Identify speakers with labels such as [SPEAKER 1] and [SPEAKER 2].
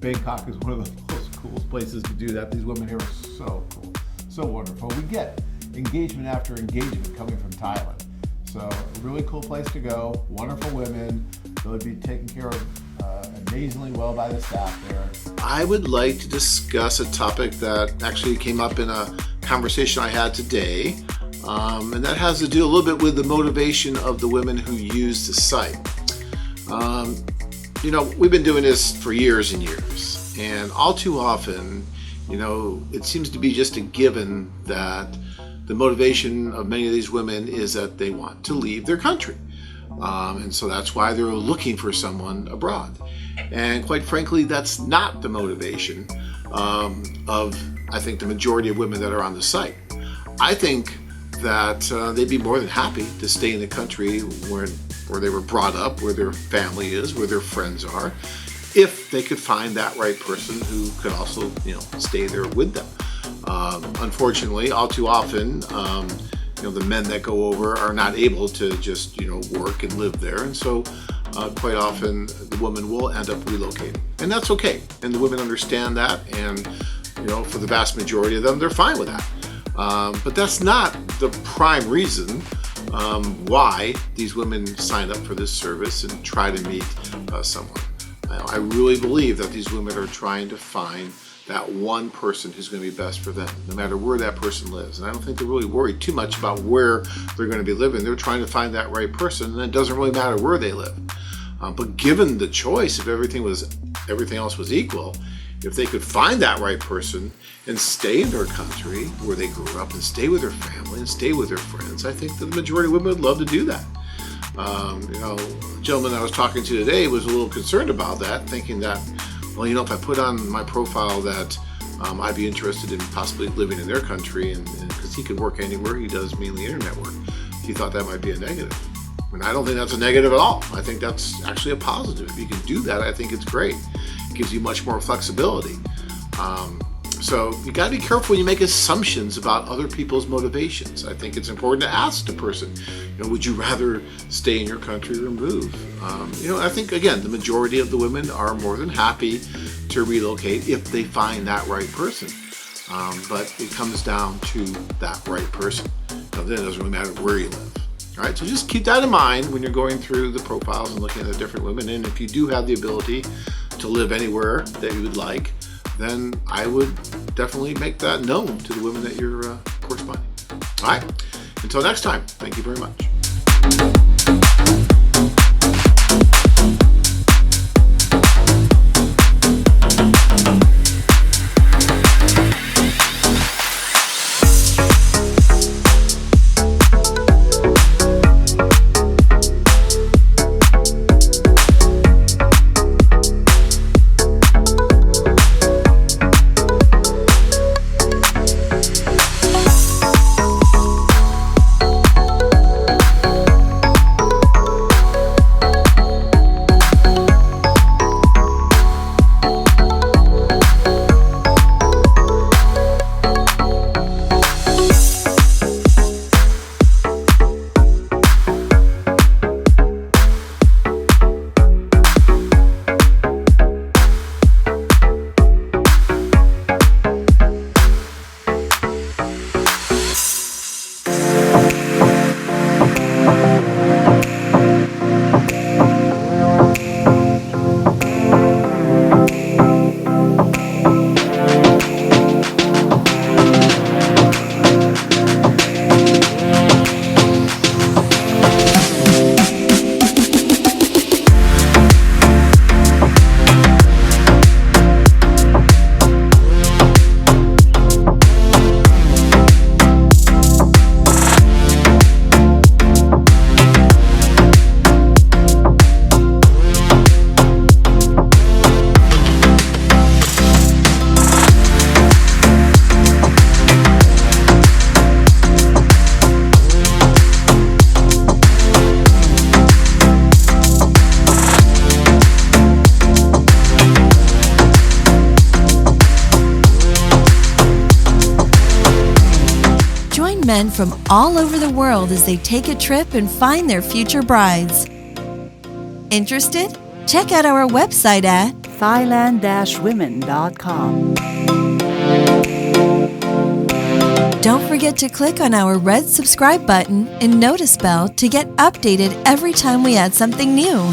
[SPEAKER 1] Bangkok is one of the most coolest places to do that. These women here are so cool, so wonderful. We get engagement after engagement coming from Thailand. So a really cool place to go, wonderful women, they'll be taken care of amazingly well by the staff there.
[SPEAKER 2] I would like to discuss a topic that actually came up in a conversation I had today, and that has to do a little bit with the motivation of the women who use the site. We've been doing this for years and years, and all too often, it seems to be just a given that the motivation of many of these women is that they want to leave their country. And so that's why they're looking for someone abroad. And quite frankly, that's not the motivation of, I think, the majority of women that are on the site. I think that they'd be more than happy to stay in the country where they were brought up, where their family is, where their friends are, if they could find that right person who could also, stay there with them. Unfortunately, all too often, the men that go over are not able to just, work and live there. And so quite often the woman will end up relocating. And that's okay. And the women understand that. And, for the vast majority of them, they're fine with that. But that's not the prime reason why these women sign up for this service and try to meet someone. I really believe that these women are trying to find that one person who's going to be best for them, no matter where that person lives. And I don't think they're really worried too much about where they're going to be living. They're trying to find that right person, and it doesn't really matter where they live. But given the choice, if everything else was equal, if they could find that right person and stay in their country where they grew up and stay with their family and stay with their friends, I think that the majority of women would love to do that. The gentleman I was talking to today was a little concerned about that, thinking that, if I put on my profile that I'd be interested in possibly living in their country, and because he can work anywhere, he does mainly internet work, he thought that might be a negative. And I don't think that's a negative at all. I think that's actually a positive. If you can do that, I think it's great. It gives you much more flexibility. So you got to be careful when you make assumptions about other people's motivations. I think it's important to ask the person, would you rather stay in your country or move? I think, again, the majority of the women are more than happy to relocate if they find that right person. But it comes down to that right person. Then it doesn't really matter where you live. All right, so just keep that in mind when you're going through the profiles and looking at the different women. And if you do have the ability to live anywhere that you would like, then I would definitely make that known to the women that you're corresponding. All right, until next time, thank you very much.
[SPEAKER 3] Men from all over the world as they take a trip and find their future brides. Interested? Check out our website at
[SPEAKER 4] Thailand-women.com.
[SPEAKER 3] Don't forget to click on our red subscribe button and notice bell to get updated every time we add something new.